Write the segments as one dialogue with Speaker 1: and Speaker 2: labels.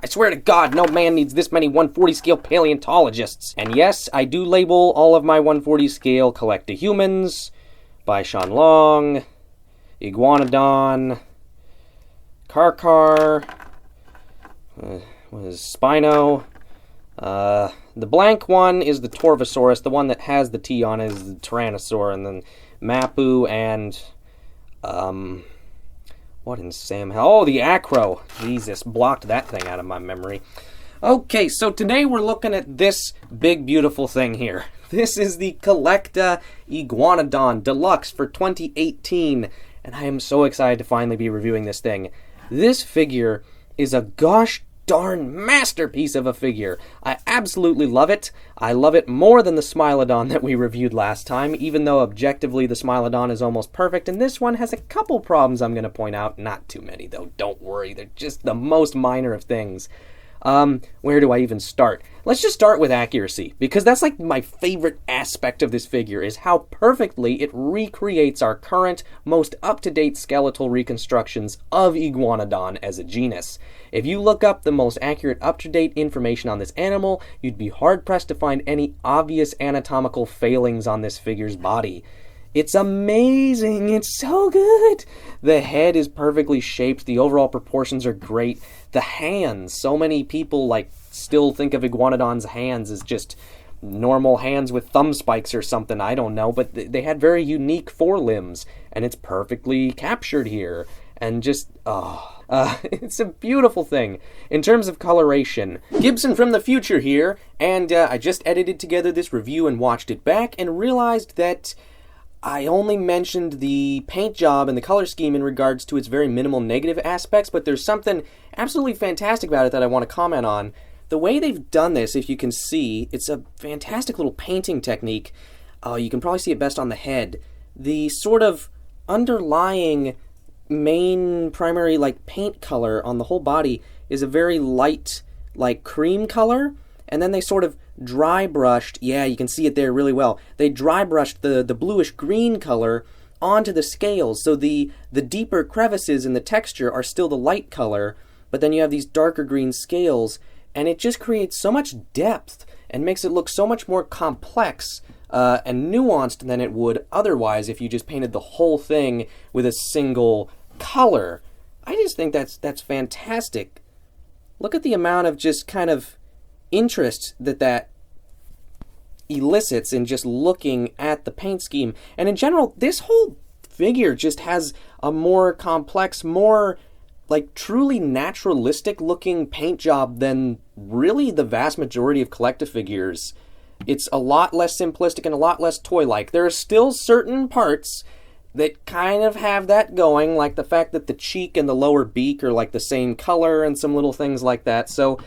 Speaker 1: swear to God, no man needs this many 140 scale paleontologists. And yes, I do label all of my 140 scale CollectA humans by Sean Long, Iguanodon, Karkar, Spino. The blank one is the Torvosaurus. The one that has the T on it is the Tyrannosaur, and then Mapu and what in Sam hell? Oh, the Acro. Jesus, blocked that thing out of my memory. Okay, so today we're looking at this big, beautiful thing here. This is the CollectA Iguanodon Deluxe for 2018, and I am so excited to finally be reviewing this thing. This figure is a gosh darn masterpiece of a figure. I absolutely love it. I love it more than the Smilodon that we reviewed last time, even though objectively the Smilodon is almost perfect, and this one has a couple problems I'm going to point out. Not too many, though. Don't worry. They're just the most minor of things. Where do I even start? Let's just start with accuracy, because that's like my favorite aspect of this figure, is how perfectly it recreates our current, most up-to-date skeletal reconstructions of Iguanodon as a genus. If you look up the most accurate up-to-date information on this animal, you'd be hard-pressed to find any obvious anatomical failings on this figure's body. It's amazing. It's so good. The head is perfectly shaped. The overall proportions are great. The hands, so many people still think of Iguanodon's hands as just normal hands with thumb spikes or something. I don't know, but they had very unique forelimbs, and it's perfectly captured here. And just, it's a beautiful thing. In terms of coloration, Gibson from the future here, and I just edited together this review and watched it back and realized that I only mentioned the paint job and the color scheme in regards to its very minimal negative aspects, but there's something absolutely fantastic about it that I want to comment on. The way they've done this, if you can see, it's a fantastic little painting technique. You can probably see it best on the head. The sort of underlying main primary paint color on the whole body is a very light cream color, and then they sort of dry brushed, yeah, you can see it there really well. They dry brushed the bluish green color onto the scales, so the deeper crevices in the texture are still the light color, but then you have these darker green scales, and it just creates so much depth and makes it look so much more complex and nuanced than it would otherwise if you just painted the whole thing with a single color. I just think that's fantastic. Look at the amount of just kind of interest that elicits in just looking at the paint scheme. And in general, this whole figure just has a more complex, more truly naturalistic looking paint job than really the vast majority of CollectA figures. It's a lot less simplistic and a lot less toy-like. There are still certain parts that kind of have that going, like the fact that the cheek and the lower beak are the same color and some little things like that. So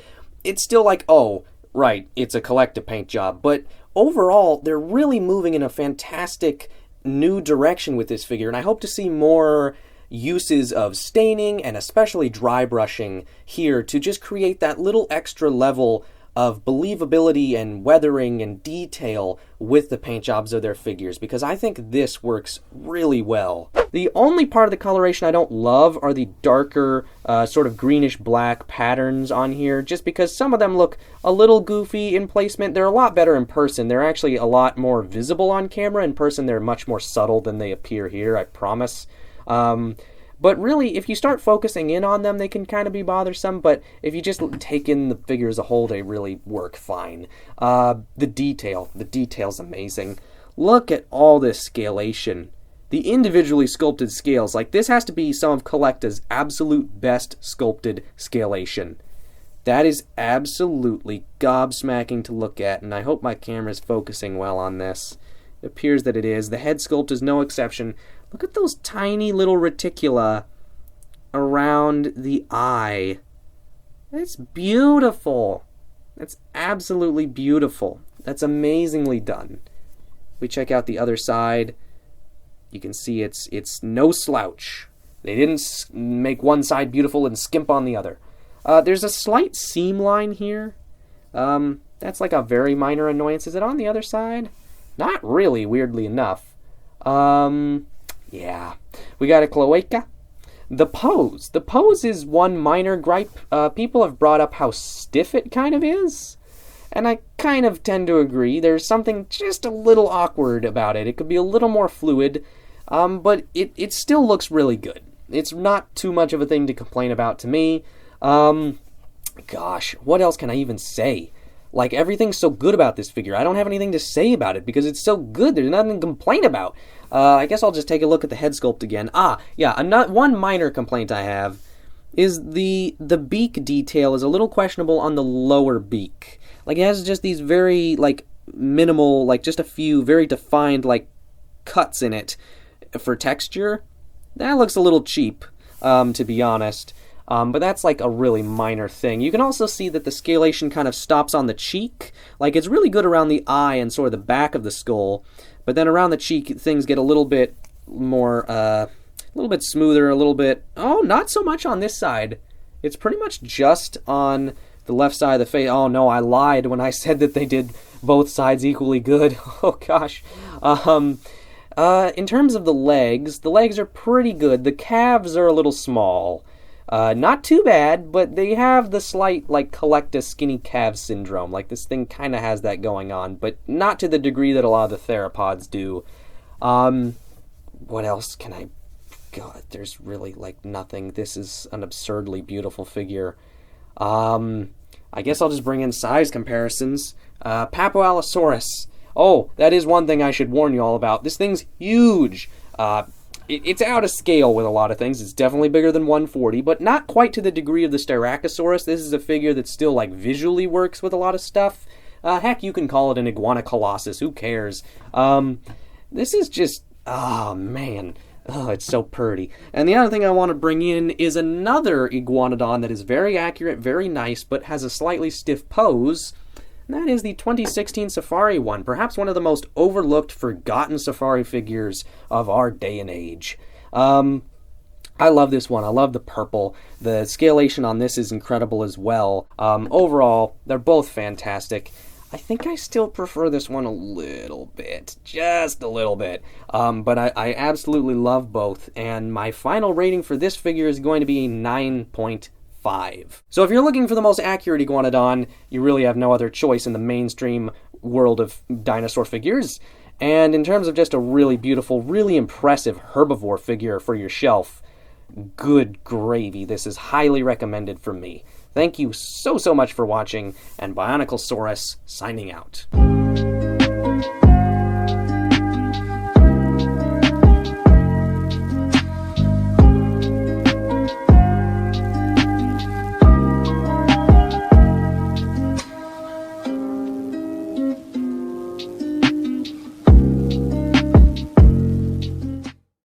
Speaker 1: it's still oh, right, it's a CollectA paint job. But overall, they're really moving in a fantastic new direction with this figure, and I hope to see more uses of staining and especially dry brushing here to just create that little extra level of believability and weathering and detail with the paint jobs of their figures, because I think this works really well. The only part of the coloration I don't love are the darker sort of greenish black patterns on here, just because some of them look a little goofy in placement. They're a lot better in person. They're actually a lot more visible on camera. In person, they're much more subtle than they appear here, I promise. But really, if you start focusing in on them, they can kind of be bothersome, but if you just take in the figure as a whole, they really work fine. The detail's amazing. Look at all this scalation. The individually sculpted scales, this has to be some of CollectA's absolute best sculpted scalation. That is absolutely gobsmacking to look at, and I hope my camera's focusing well on this. It appears that it is. The head sculpt is no exception. Look at those tiny little reticula around the eye. That's beautiful. That's absolutely beautiful. That's amazingly done. We check out the other side. You can see it's no slouch. They didn't make one side beautiful and skimp on the other. There's a slight seam line here. That's a very minor annoyance. Is it on the other side? Not really, weirdly enough. Yeah. We got a cloaca. The pose. The pose is one minor gripe. People have brought up how stiff it kind of is. And I kind of tend to agree. There's something just a little awkward about it. It could be a little more fluid, but it still looks really good. It's not too much of a thing to complain about to me. Gosh, what else can I even say? Like, everything's so good about this figure. I don't have anything to say about it because it's so good. There's nothing to complain about. I guess I'll just take a look at the head sculpt again. One minor complaint I have is the beak detail is a little questionable on the lower beak. Like, it has just these very, like, minimal, like, just a few very defined, like, cuts in it for texture. That looks a little cheap, to be honest. But that's like a really minor thing. You can also see that the scalation kind of stops on the cheek. Like, it's really good around the eye and sort of the back of the skull, but then around the cheek things get a little bit more, a little bit smoother, a little bit, not so much on this side. It's pretty much just on the left side of the face. Oh no, I lied when I said that they did both sides equally good. Oh gosh. In terms of the legs are pretty good. The calves are a little small. Not too bad, but they have the slight, like, CollectA skinny calf syndrome. Like, this thing kind of has that going on, but not to the degree that a lot of the theropods do. What else can I... God, there's really, like, nothing. This is an absurdly beautiful figure. I guess I'll just bring in size comparisons. Papoallosaurus. Oh, that is one thing I should warn you all about. This thing's huge. It's out of scale with a lot of things. It's definitely bigger than 140, but not quite to the degree of the Styracosaurus. This is a figure that still, like, visually works with a lot of stuff. Heck, you can call it an iguana colossus. Who cares? This is just... Oh, man. Oh, it's so pretty. And the other thing I want to bring in is another Iguanodon that is very accurate, very nice, but has a slightly stiff pose. And that is the 2016 Safari one, perhaps one of the most overlooked, forgotten Safari figures of our day and age. I love this one. I love the purple. The scalation on this is incredible as well. Overall, they're both fantastic. I think I still prefer this one a little bit, just a little bit. But I absolutely love both, and my final rating for this figure is going to be a 9.5. So if you're looking for the most accurate Iguanodon, you really have no other choice in the mainstream world of dinosaur figures. And in terms of just a really beautiful, really impressive herbivore figure for your shelf, good gravy. This is highly recommended from me. Thank you so much for watching, and Bioniclesaurus signing out.